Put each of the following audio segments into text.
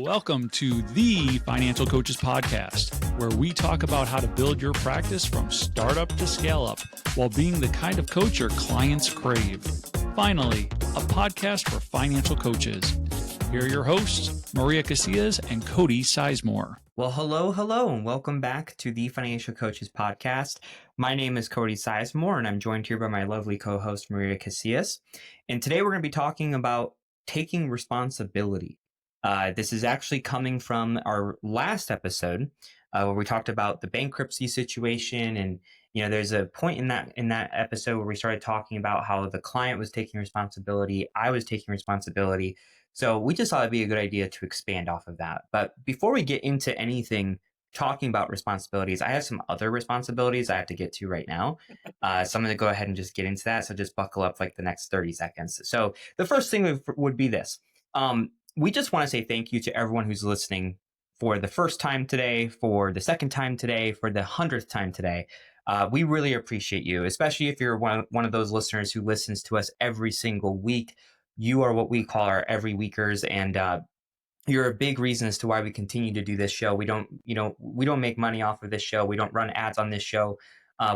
Welcome to the Financial Coaches Podcast, where we talk about how to build your practice from startup to scale up while being the kind of coach your clients crave. Finally, a podcast for financial coaches. Here are your hosts, Maria Casillas and Cody Sizemore. Well, hello, and welcome back to the Financial Coaches Podcast. My name is Cody Sizemore, and I'm joined here by my lovely co-host, Maria Casillas. And today we're going to be talking about taking responsibility. This is actually coming from our last episode where we talked about the bankruptcy situation. And, there's a point in that episode where we started talking about how the client was taking responsibility. I was taking responsibility. So we just thought it'd be a good idea to expand off of that. But before we get into anything talking about responsibilities, I have some other responsibilities I have to get to right now. So I'm going to go ahead and just get into that. So just buckle up like the next 30 seconds. So the first thing would be this. We just want to say thank you to everyone who's listening for the first time today, for the second time today, for the 100th time today. We really appreciate you, especially if you're one of those listeners who listens to us every single week. You are what we call our every weekers, and you're a big reason as to why we continue to do this show. We don't make money off of this show. We don't run ads on this show.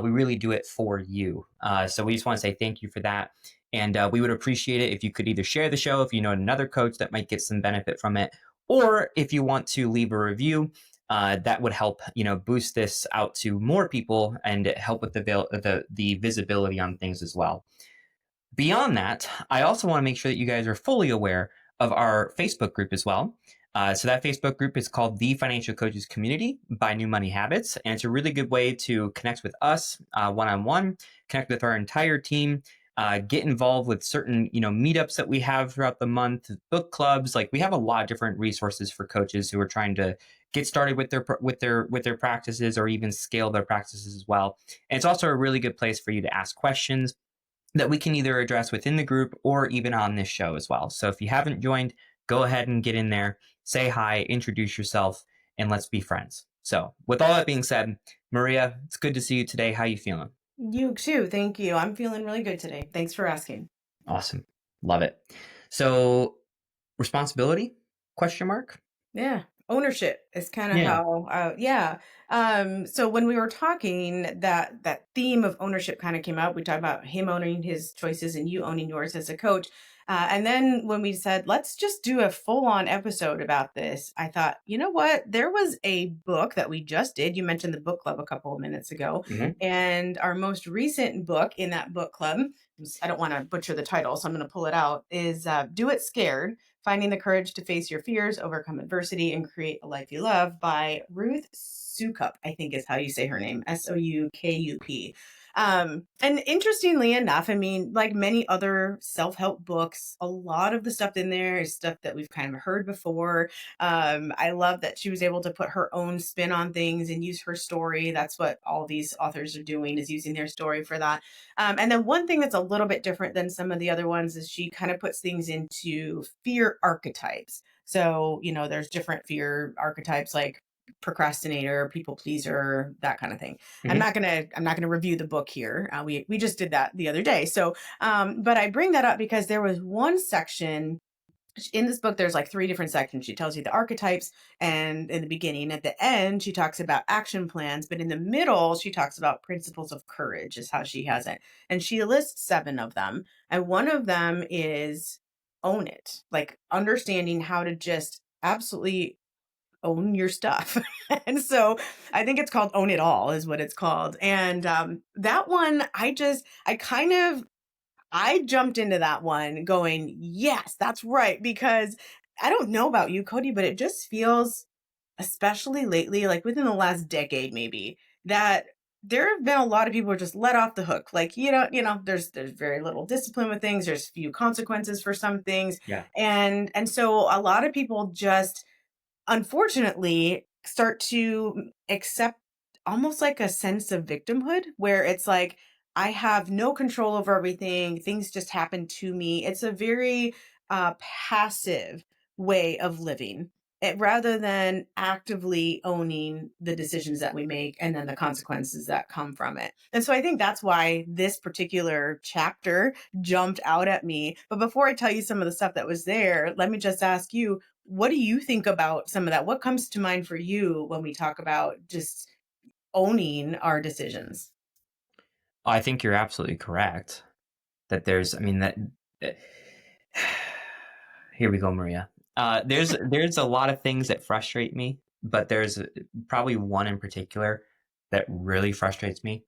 We really do it for you. So we just want to say thank you for that. And we would appreciate it if you could either share the show if you know another coach that might get some benefit from it, or if you want to leave a review, that would help, boost this out to more people and help with the visibility on things as well. Beyond that, I also want to make sure that you guys are fully aware of our Facebook group as well. So that Facebook group is called The Financial Coaches Community by New Money Habits. And it's a really good way to connect with us one-on-one, connect with our entire team, get involved with certain, meetups that we have throughout the month, book clubs. Like we have a lot of different resources for coaches who are trying to get started with their practices or even scale their practices as well. And it's also a really good place for you to ask questions that we can either address within the group or even on this show as well. So if you haven't joined, go ahead and get in there, say hi, introduce yourself, and let's be friends. So with all that being said, Maria, it's good to see you today. How you feeling? You too. Thank you. I'm feeling really good today. Thanks for asking. Awesome. Love it. So responsibility? ? Yeah. Ownership is kind of how, so when we were talking, that theme of ownership kind of came up. We talked about him owning his choices and you owning yours as a coach. And then when we said, let's just do a full-on episode about this, I thought, you know what? There was a book that we just did. You mentioned the book club a couple of minutes ago. Mm-hmm. And our most recent book in that book club, I don't want to butcher the title, so I'm going to pull it out, is Do It Scared, Finding the Courage to Face Your Fears, Overcome Adversity, and Create a Life You Love by Ruth Soukup, I think is how you say her name, Soukup. And interestingly enough, I mean, like many other self-help books, a lot of the stuff in there is stuff that we've kind of heard before. I love that she was able to put her own spin on things and use her story. That's what all these authors are doing, is using their story for that. And then one thing that's a little bit different than some of the other ones is she kind of puts things into fear archetypes. So, there's different fear archetypes like procrastinator, people pleaser, that kind of thing. Mm-hmm. I'm not gonna review the book here. We just did that the other day. So, but I bring that up because there was one section in this book. There's like 3 different sections. She tells you the archetypes, and in the beginning, at the end, she talks about action plans. But in the middle, she talks about principles of courage, is how she has it, and she lists 7 of them. And one of them is own it, like understanding how to just absolutely own your stuff. And so I think it's called Own It All is what it's called. And that one, I jumped into that one going, yes, that's right. Because I don't know about you, Cody, but it just feels, especially lately, like within the last decade, maybe, that there have been a lot of people who are just let off the hook. Like, there's very little discipline with things. There's few consequences for some things. Yeah. And so a lot of people just, unfortunately, start to accept almost like a sense of victimhood, where it's like, I have no control over everything. Things just happen to me. It's a very passive way of living, rather than actively owning the decisions that we make and then the consequences that come from it. And so I think that's why this particular chapter jumped out at me. But before I tell you some of the stuff that was there, let me just ask you, what do you think about some of that? What comes to mind for you when we talk about just owning our decisions? I think you're absolutely correct that that here we go, Maria. There's a lot of things that frustrate me, but there's probably one in particular that really frustrates me,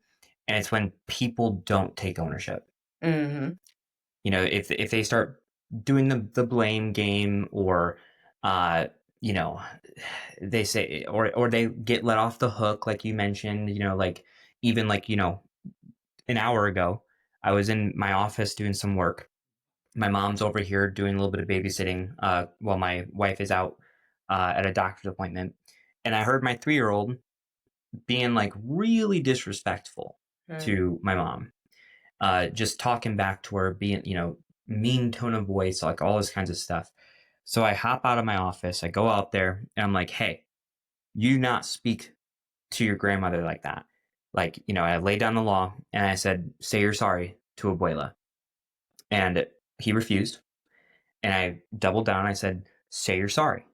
and it's when people don't take ownership. Mm-hmm. If they start doing the blame game, or uh, you know, they say, or they get let off the hook, like you mentioned. Like, even like, an hour ago, I was in my office doing some work. My mom's over here doing a little bit of babysitting while my wife is out at a doctor's appointment. And I heard my 3-year-old being like really disrespectful to my mom, just talking back to her, being, mean tone of voice, like all this kinds of stuff. So I hop out of my office, I go out there, and I'm like, hey, you not speak to your grandmother like that. Like, I laid down the law and I said, say you're sorry to Abuela. And he refused. And I doubled down. I said, say you're sorry.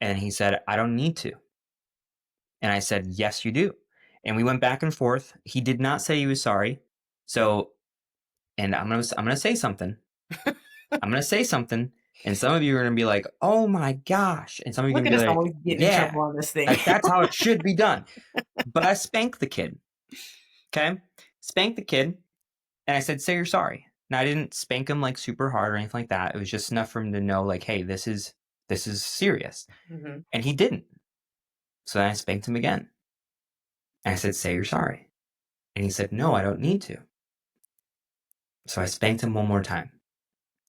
And he said, I don't need to. And I said, yes, you do. And we went back and forth. He did not say he was sorry. So, and I'm gonna say something. I'm gonna say something. And some of you are gonna be like, oh my gosh. And some of you are Look gonna at be us like, always getting in yeah, trouble on this thing. like that's how it should be done. But I spanked the kid. Okay. Spanked the kid. And I said, say you're sorry. Now, I didn't spank him like super hard or anything like that. It was just enough for him to know, like, hey, this is serious. Mm-hmm. And he didn't. So then I spanked him again. And I said, say you're sorry. And he said, no, I don't need to. So I spanked him one more time.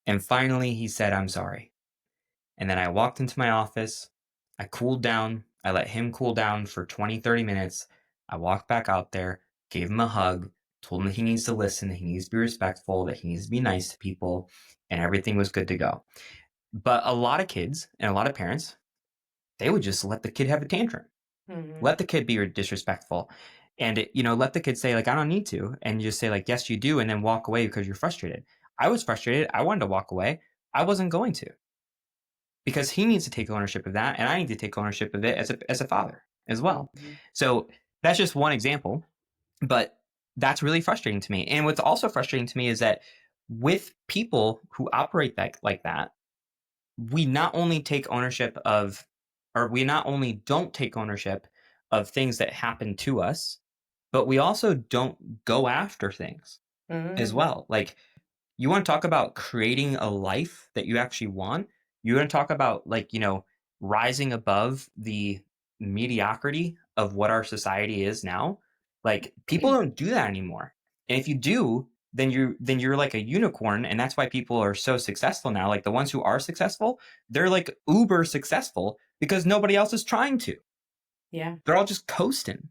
And finally he said, I'm sorry. And then I walked into my office. I cooled down. I let him cool down for 20, 30 minutes. I walked back out there, gave him a hug, told him that he needs to listen, that he needs to be respectful, that he needs to be nice to people, and everything was good to go. But a lot of kids and a lot of parents, they would just let the kid have a tantrum. Mm-hmm. Let the kid be disrespectful. And, let the kid say, like, I don't need to. And you just say, like, yes, you do. And then walk away because you're frustrated. I was frustrated. I wanted to walk away. I wasn't going to, because he needs to take ownership of that. And I need to take ownership of it as a father as well. Mm-hmm. So that's just one example. But that's really frustrating to me. And what's also frustrating to me is that with people who operate like that, we not only don't take ownership of things that happen to us, but we also don't go after things as Mm-hmm. well. Like, you want to talk about creating a life that you actually want? You want to talk about, like, rising above the mediocrity of what our society is now? Like, people don't do that anymore. And if you do, then you're like a unicorn, and that's why people are so successful now. Like, the ones who are successful, they're like uber successful because nobody else is trying to. Yeah. They're all just coasting,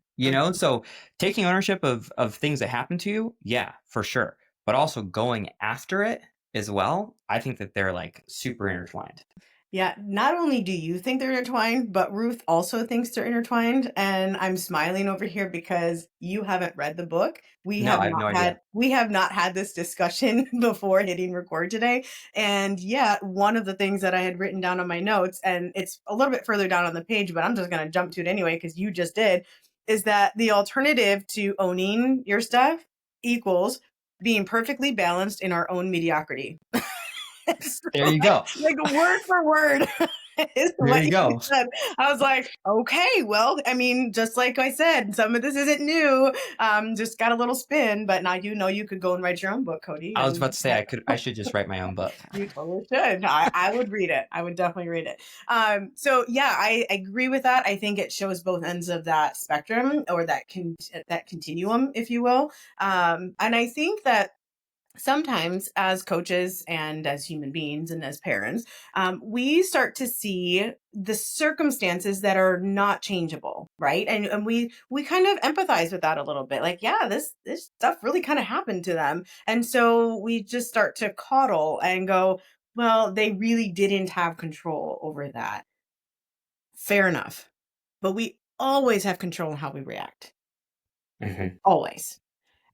So taking ownership of things that happen to you, yeah, for sure. But also going after it as well, I think that they're like super intertwined. Yeah, not only do you think they're intertwined, but Ruth also thinks they're intertwined. And I'm smiling over here because you haven't read the book. No, I have no idea. We have not had this discussion before hitting record today. And yeah, one of the things that I had written down on my notes, and it's a little bit further down on the page, but I'm just going to jump to it anyway because you just did, is that the alternative to owning your stuff equals being perfectly balanced in our own mediocrity. There you go. Like word for word is There what you go. said. I was like, okay, well, I mean, just like I said, some of this isn't new. Just got a little spin, but now you could go and write your own book, Cody. I was about to say I should just write my own book. You totally should. I would read it. I would definitely read it. So yeah, I agree with that. I think it shows both ends of that spectrum, or that continuum, if you will. And I think that sometimes as coaches and as human beings and as parents, we start to see the circumstances that are not changeable, right? And we kind of empathize with that a little bit. Like, yeah, this stuff really kind of happened to them. And so we just start to coddle and go, well, they really didn't have control over that. Fair enough. But we always have control on how we react. Mm-hmm. Always.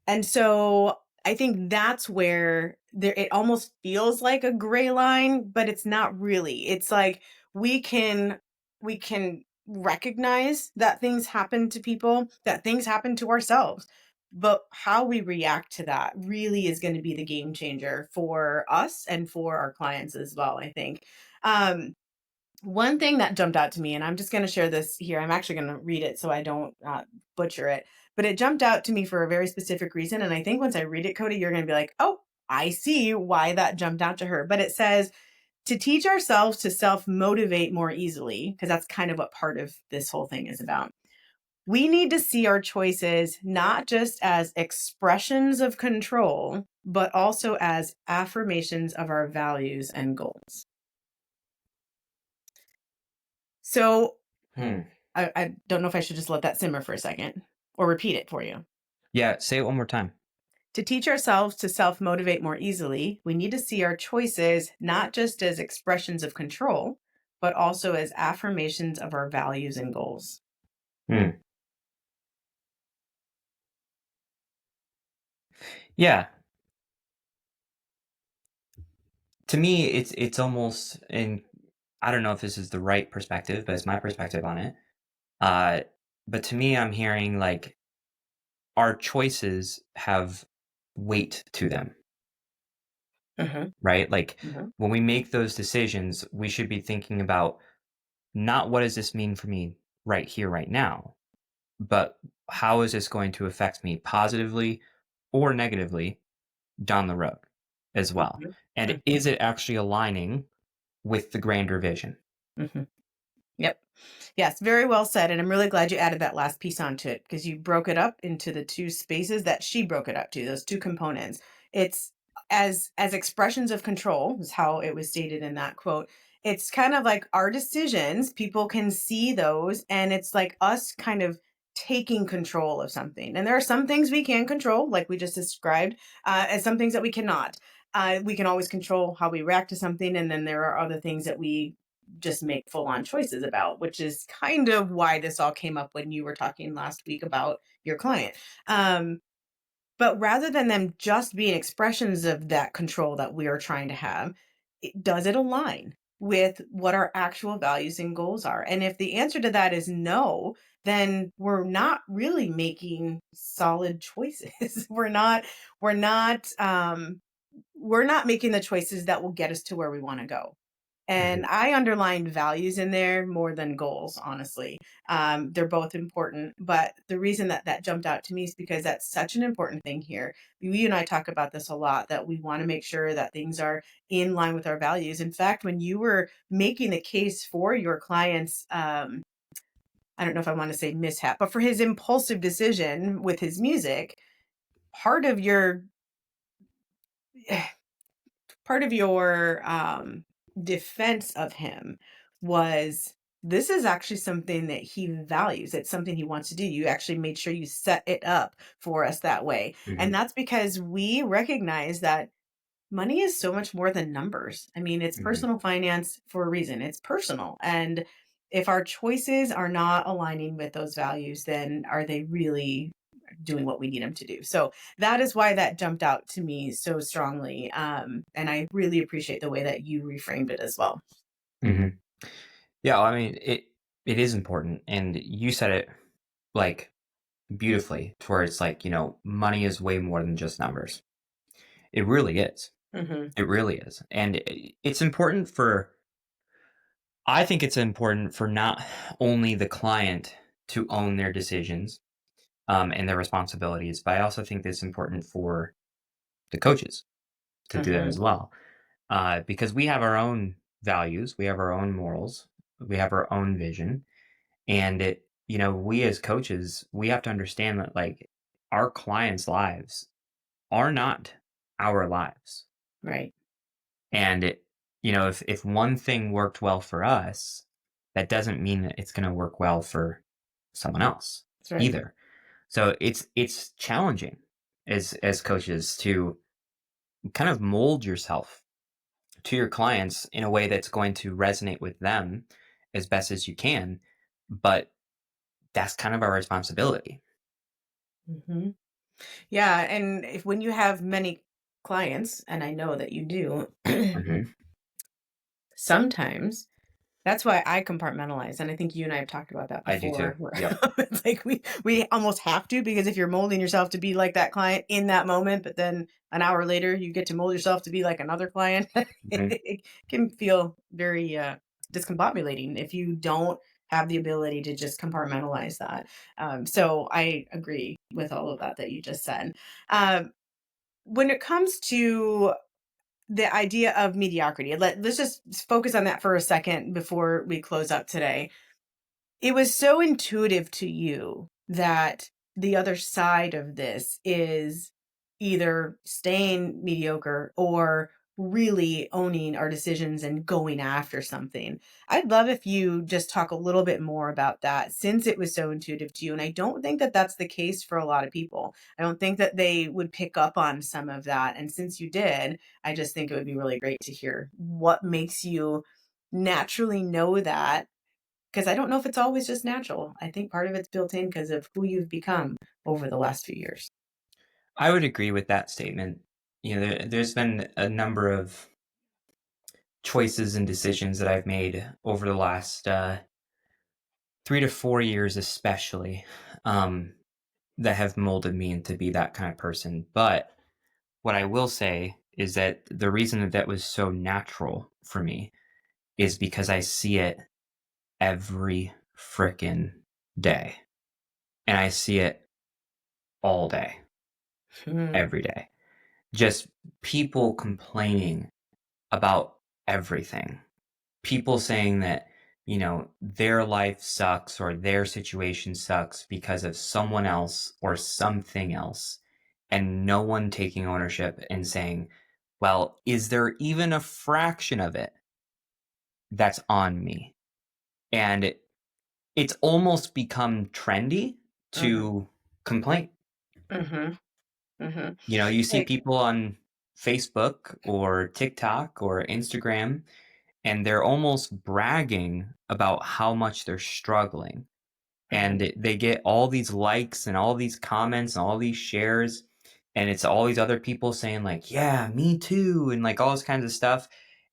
And so I think that's where it almost feels like a gray line, but it's not really. It's like we can recognize that things happen to people, that things happen to ourselves. But how we react to that really is going to be the game changer for us and for our clients as well, I think. One thing that jumped out to me, and I'm just going to share this here. I'm actually going to read it so I don't butcher it, but it jumped out to me for a very specific reason. And I think once I read it, Cody, you're going to be like, oh, I see why that jumped out to her. But it says, to teach ourselves to self-motivate more easily, because that's kind of what part of this whole thing is about. We need to see our choices not just as expressions of control, but also as affirmations of our values and goals. So I don't know if I should just let that simmer for a second or repeat it for you. Yeah, say it one more time. To teach ourselves to self-motivate more easily, we need to see our choices not just as expressions of control, but also as affirmations of our values and goals. Yeah. To me, it's almost, and I don't know if this is the right perspective, but it's my perspective on it. But to me, I'm hearing like our choices have weight to them, right? Like when we make those decisions, we should be thinking about not what does this mean for me right here, right now, but how is this going to affect me positively or negatively down the road as well? And is it actually aligning with the grander vision? Yep. Yes, very well said. And I'm really glad you added that last piece onto it, because you broke it up into the two spaces that she broke it up to, those two components. It's as expressions of control is how it was stated in that quote. It's kind of like our decisions, people can see those, and it's like us kind of taking control of something. And there are some things we can control, like we just described, and some things that we cannot. We can always control how we react to something, and then there are other things that we just make full-on choices about, which is kind of why this all came up when you were talking last week about your client. But rather than them just being expressions of that control that we are trying to have, does it align with what our actual values and goals are? And if the answer to that is no, then we're not really making solid choices. we're not making the choices that will get us to where we want to go. And I underlined values in there more than goals, honestly. They're both important. But the reason that jumped out to me is because that's such an important thing here. You and I talk about this a lot, that we want to make sure that things are in line with our values. In fact, when you were making the case for your client's, I don't know if I want to say mishap, but for his impulsive decision with his music, part of your defense of him was, this is actually something that he values. It's something he wants to do. You actually made sure you set it up for us that way. And that's because we recognize that money is so much more than numbers. I mean, it's personal finance for a reason. It's personal. And if our choices are not aligning with those values, then are they really doing what we need them to do? So that is why that jumped out to me so strongly. And I really appreciate the way that you reframed it as well. Yeah, I mean, it is important. And you said it like beautifully, to where it's like, money is way more than just numbers. It really is. It really is. And it's important I think it's important for not only the client to own their decisions and their responsibilities, but I also think it's important for the coaches to do that as well. Because we have our own values, we have our own morals, we have our own vision. And we as coaches, we have to understand that like our clients' lives are not our lives. Right. And if one thing worked well for us, that doesn't mean that it's going to work well for someone else either. So it's challenging as coaches to kind of mold yourself to your clients in a way that's going to resonate with them as best as you can. But that's kind of our responsibility. Yeah. And when you have many clients, and I know that you do, sometimes That's why I compartmentalize. And I think you and I have talked about that I do too. before. Where Yep. it's like we almost have to, because if you're molding yourself to be like that client in that moment, but then an hour later you get to mold yourself to be like another client, hmm it can feel very discombobulating if you don't have the ability to just compartmentalize that. So I agree with all of that you just said. Um, when it comes to the idea of mediocrity, let's just focus on that for a second before we close up today. It was so intuitive to you that the other side of this is either staying mediocre or really owning our decisions and going after something. I'd love if you just talk a little bit more about that, since it was so intuitive to you. And I don't think that that's the case for a lot of people. I don't think that they would pick up on some of that. And since you did, I just think it would be really great to hear what makes you naturally know that, because I don't know if it's always just natural. I think part of it's built in because of who you've become over the last few years. I would agree with that statement. There's been a number of choices and decisions that I've made over the last 3 to 4 years, especially, um, that have molded me into be that kind of person. But what I will say is that the reason that that was so natural for me is because I see it every frickin' day. And I see it all day, Hmm. every day. Just people complaining about everything. People saying that, their life sucks or their situation sucks because of someone else or something else. And no one taking ownership and saying, well, is there even a fraction of it that's on me? And it's almost become trendy Hmm. to complain. Hmm. Hmm. You see Like, people on Facebook or TikTok or Instagram, and they're almost bragging about how much they're struggling. And mhm, they get all these likes and all these comments and all these shares. And it's all these other people saying, like, yeah, me too. And like all this kinds of stuff.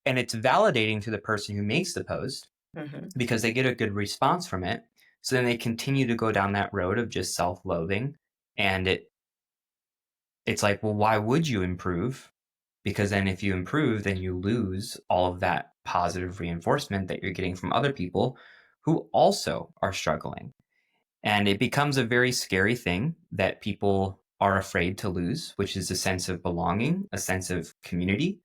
And it's validating to the person who makes the post mhm, because they get a good response from it. So then they continue to go down that road of just self-loathing. And it's like, well, why would you improve? Because then if you improve, then you lose all of that positive reinforcement that you're getting from other people who also are struggling. And it becomes a very scary thing that people are afraid to lose, which is a sense of belonging, a sense of community,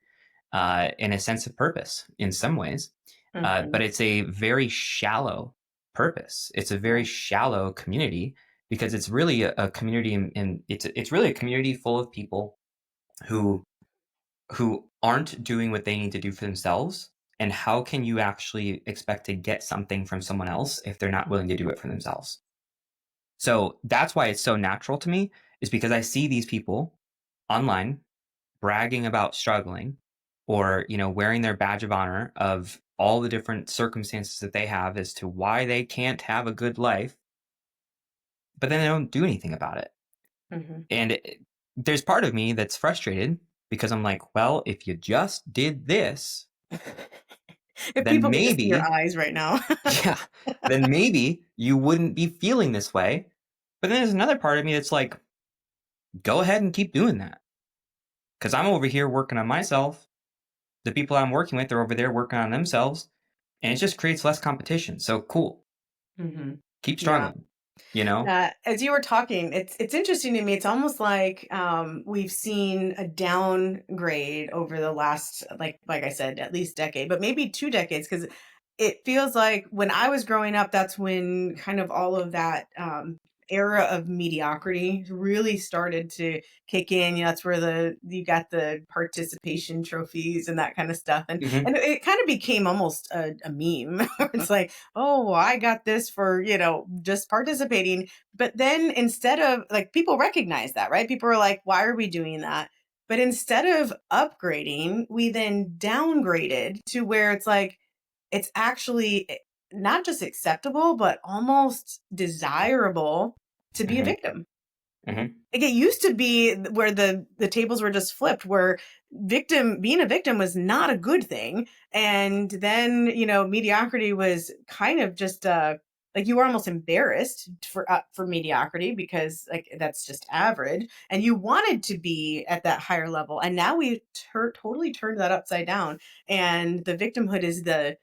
and a sense of purpose in some ways. But mhm. it's a very shallow purpose. It's a very Yeah. shallow community because it's really a community, and it's really a community full of people who aren't doing what they need to do for themselves. And how can you actually expect to get something from someone else if they're not willing to do it for themselves? So that's why it's so natural to me, is because I see these people online bragging about struggling, or, wearing their badge of honor of all the different circumstances that they have as to why they can't have a good life, but then they don't do anything about it. Mhm. And there's part of me that's frustrated because I'm like, well, if you just did this, If then people could just see your maybe, eyes right now. yeah, then maybe you wouldn't be feeling this way. But then there's another part of me that's like, go ahead and keep doing that. Because I'm over here working on myself. The people I'm working with are over there working on themselves. And it just creates less competition. So cool. Mhm. Keep Yeah. struggling, you know? As you were talking, it's interesting to me. It's almost like we've seen a downgrade over the last, like I said, at least decade, but maybe 2 decades, because it feels like when I was growing up, that's when kind of all of that era of mediocrity really started to kick in. That's where you got the participation trophies and that kind of stuff, and hmm it kind of became almost a meme. It's like, oh, I got this for, just participating. But then instead of, like, people recognize that, right? People are like, why are we doing that? But instead of upgrading, we then downgraded to where it's like, it's actually not just acceptable, but almost desirable to be a hmm victim. Mm-hmm. Like it used to be where the tables were just flipped, where being a victim was not a good thing. And then, mediocrity was kind of just like you were almost embarrassed for mediocrity because like that's just average and you wanted to be at that higher level. And now we totally turned that upside down. And the victimhood is the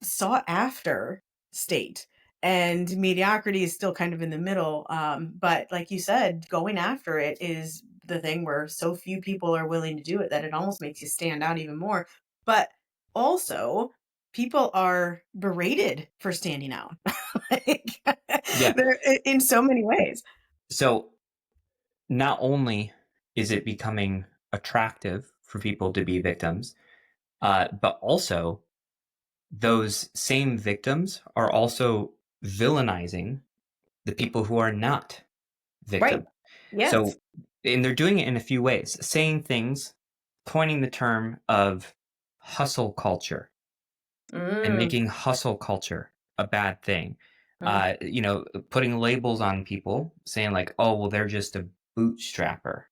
sought after state, and mediocrity is still kind of in the middle. But like you said, going after it is the thing where so few people are willing to do it that it almost makes you stand out even more. But also, people are berated for standing out. Like, Yeah. in so many ways. So not only is it becoming attractive for people to be victims, but also those same victims are also villainizing the people who are not Right. victim. Yes. So, and they're doing it in a few ways, saying things, coining the term of hustle culture and Mm, making hustle culture a bad thing. mm, Putting labels on people, saying like, "Oh, well, they're just a bootstrapper,"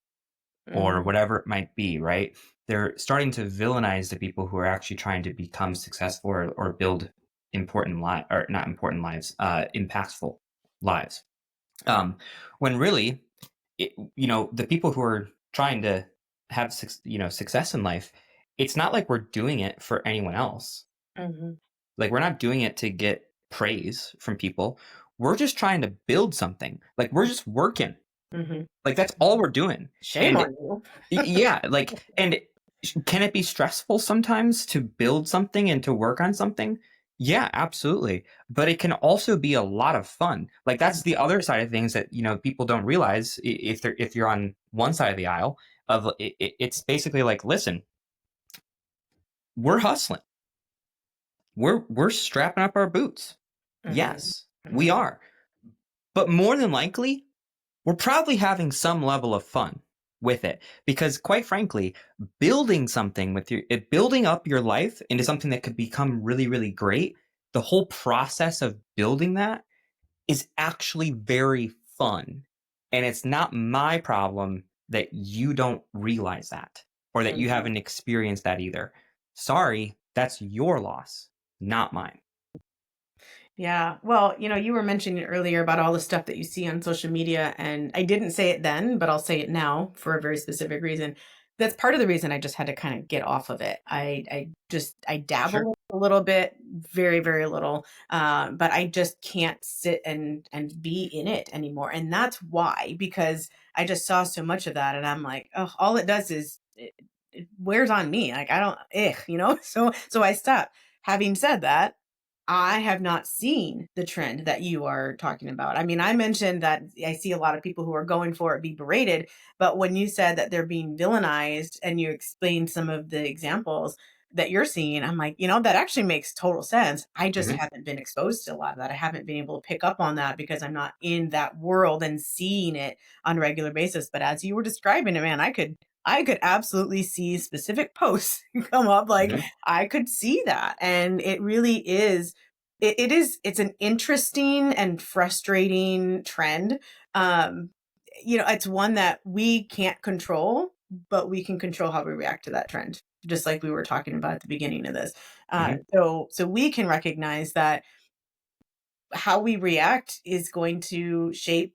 or mm, whatever it might be. Right? They're starting to villainize the people who are actually trying to become successful or build important lives, or not important lives, impactful lives. When really, the people who are trying to have success in life, it's not like we're doing it for anyone else. mhm, Like we're not doing it to get praise from people. We're just trying to build something. Like we're just working. mhm. Like that's all we're doing. Shame And on you. yeah, like, and can it be stressful sometimes to build something and to work on something? Yeah, absolutely. But it can also be a lot of fun. Like that's the other side of things that, people don't realize if you're on one side of the aisle of it's basically like, listen, we're hustling. We're strapping up our boots. Mhm, Yes, we mhm. are. But more than likely, we're probably having some level of fun with it because quite frankly, building something building up your life into something that could become really, really great, the whole process of building that is actually very fun. And it's not my problem that you don't realize that or that you Mhm. haven't experienced that either. Sorry, that's your loss, not mine. Yeah. Well, you were mentioning earlier about all the stuff that you see on social media, and I didn't say it then, but I'll say it now for a very specific reason. That's part of the reason I just had to kind of get off of it. I Sure. dabble a little bit, very, very little, but I just can't sit and be in it anymore. And that's why, because I just saw so much of that, and I'm like, oh, all it does is it wears on me. Like I don't, So I stopped. Having said that, I have not seen the trend that you are talking about. I mean, I mentioned that I see a lot of people who are going for it be berated, but when you said that they're being villainized and you explained some of the examples that you're seeing, I'm like, that actually makes total sense. I just Hmm. haven't been exposed to a lot of that. I haven't been able to pick up on that because I'm not in that world and seeing it on a regular basis. But as you were describing it, man, I could absolutely see specific posts come up. Like Hmm. I could see that. And it really is it's an interesting and frustrating trend. Um, it's one that we can't control, but we can control how we react to that trend, just like we were talking about at the beginning of this. Hmm. So we can recognize that how we react is going to shape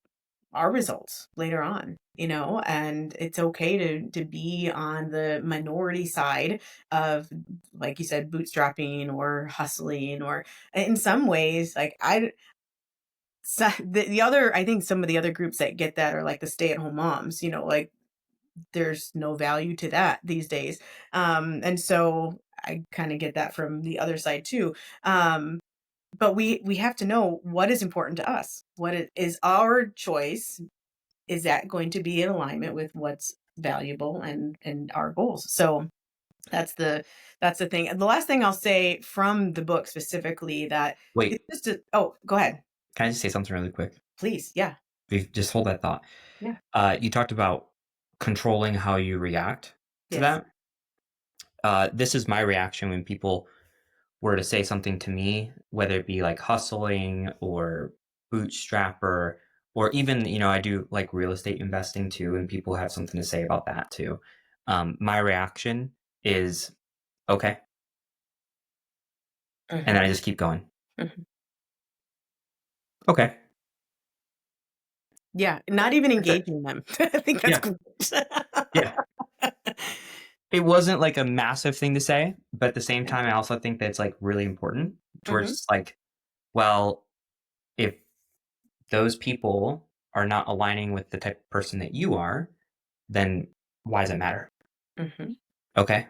our results later on, and it's okay to be on the minority side of, like you said, bootstrapping or hustling, or in some ways, like the other, I think some of the other groups that get that are like the stay-at-home moms, like there's no value to that these days. And so I kind of get that from the other side too. But we have to know what is important to us. What it is our choice, is that going to be in alignment with what's valuable and our goals? So that's the thing. And the last thing I'll say from the book specifically, that it's Wait, oh, go ahead, can I just say something really quick? please. Yeah. Just hold that thought. Yeah. You talked about controlling how you react to Yes. that. This is my reaction when people were to say something to me, whether it be like hustling or bootstrapper or even, I do like real estate investing too, and people have something to say about that too. My reaction is, okay. And then I just keep going. Mhm. Okay. Yeah, not even That's it. engaging them. I think that's Yeah. great. Yeah. It wasn't like a massive thing to say, but at the same time, I also think that it's like really important to where it's Mhm, just like, well, if those people are not aligning with the type of person that you are, then why does it matter? mhm. Okay.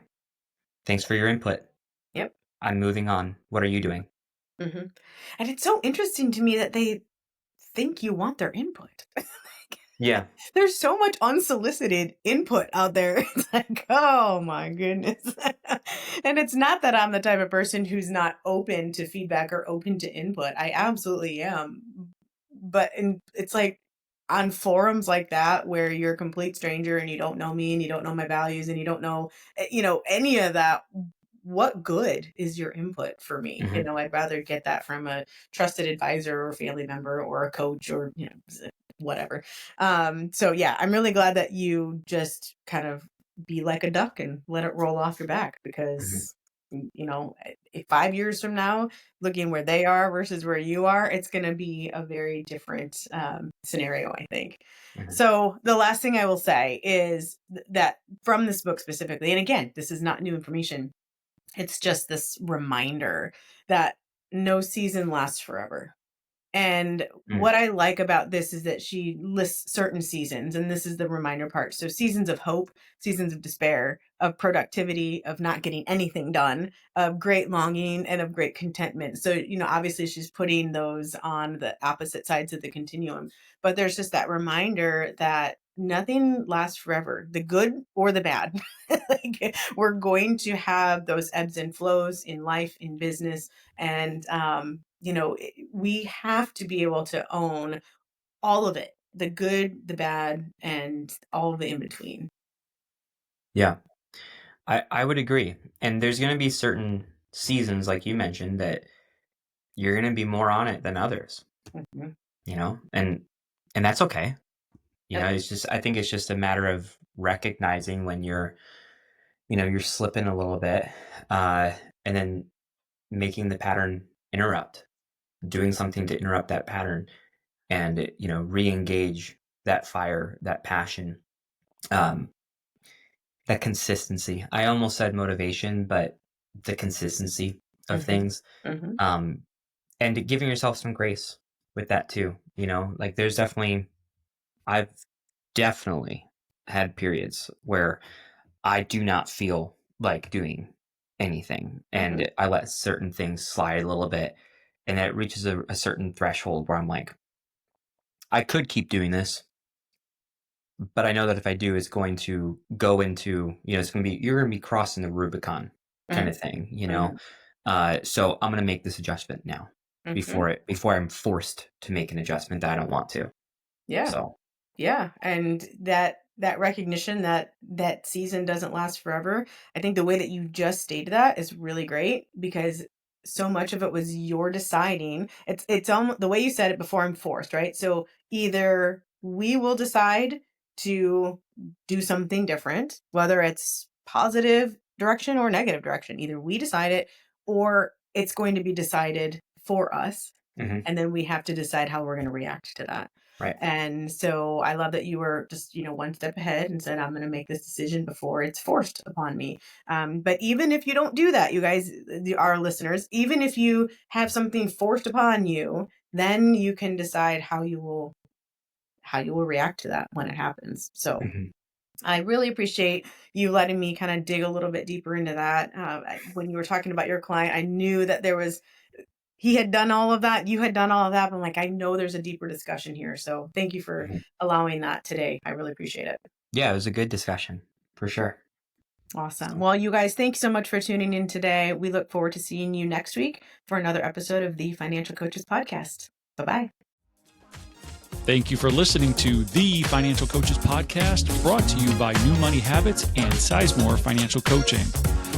Thanks for your input. Yep. I'm moving on. What are you doing? Mhm. And it's so interesting to me that they think you want their input. Yeah. There's so much unsolicited input out there. It's like, oh my goodness. And it's not that I'm the type of person who's not open to feedback or open to input. I absolutely am. But it's like on forums like that where you're a complete stranger and you don't know me and you don't know my values and you don't know, any of that. What good is your input for me? Hmm. I'd rather get that from a trusted advisor or family member or a coach or, whatever. So yeah, I'm really glad that you just kind of be like a duck and let it roll off your back Hmm. because, 5 years from now, looking where they are versus where you are, it's going to be a very different scenario, I think. Hmm. So the last thing I will say is that from this book specifically, and again, this is not new information. It's just this reminder that no season lasts forever. And Mm. what I like about this is that she lists certain seasons, and this is the reminder part. So, seasons of hope, seasons of despair, of productivity, of not getting anything done, of great longing, and of great contentment. So, obviously, she's putting those on the opposite sides of the continuum. But there's just that reminder that nothing lasts forever, the good or the bad. Like, we're going to have those ebbs and flows in life, in business, and we have to be able to own all of it, the good, the bad, and all of the in between. Yeah. I would agree. And there's going to be certain seasons, like you mentioned, that you're going to be more on it than others, Mhm. and that's okay. Yep. It's just, I think it's just a matter of recognizing when you're slipping a little bit, uh, and then making the pattern interrupt, doing something to interrupt that pattern and, re-engage that fire, that passion, um, that consistency. I almost said motivation, but the consistency of Mhm. things, Mhm. um, and giving yourself some grace with that too. Like I've definitely had periods where I do not feel like doing anything, Mhm. and I let certain things slide a little bit, and it reaches a certain threshold where I'm like, I could keep doing this, but I know that if I do, it's going to go into, you're going to be crossing the Rubicon kind Mhm. of thing, Mhm. So I'm going to make this adjustment now Mhm. before I'm forced to make an adjustment that I don't want to. Yeah. So, Yeah, and that recognition that that season doesn't last forever. I think the way that you just stated that is really great because so much of it was your deciding. It's almost the way you said it before. I'm forced, right? So either we will decide to do something different, whether it's positive direction or negative direction. Either we decide it, or it's going to be decided for us, mhm, and then we have to decide how we're going to react to that. right. And so I love that you were just, one step ahead and said, I'm going to make this decision before it's forced upon me. But even if you don't do that, you guys, our listeners, even if you have something forced upon you, then you can decide how you will react to that when it happens. So Mhm. I really appreciate you letting me kind of dig a little bit deeper into that. When you were talking about your client, I knew that he had done all of that. You had done all of that. But I'm like, I know there's a deeper discussion here. So thank you for Mhm. allowing that today. I really appreciate it. Yeah, it was a good discussion for sure. Awesome. So, Well, you guys, thanks so much for tuning in today. We look forward to seeing you next week for another episode of the Financial Coaches Podcast. Bye bye. Thank you for listening to the Financial Coaches Podcast, brought to you by New Money Habits and Sizemore Financial Coaching.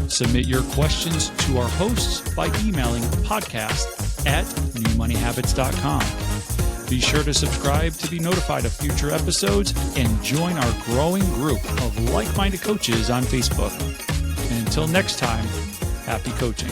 Submit your questions to our hosts by emailing podcast@newmoneyhabits.com. Be sure to subscribe to be notified of future episodes and join our growing group of like-minded coaches on Facebook. And until next time, happy coaching.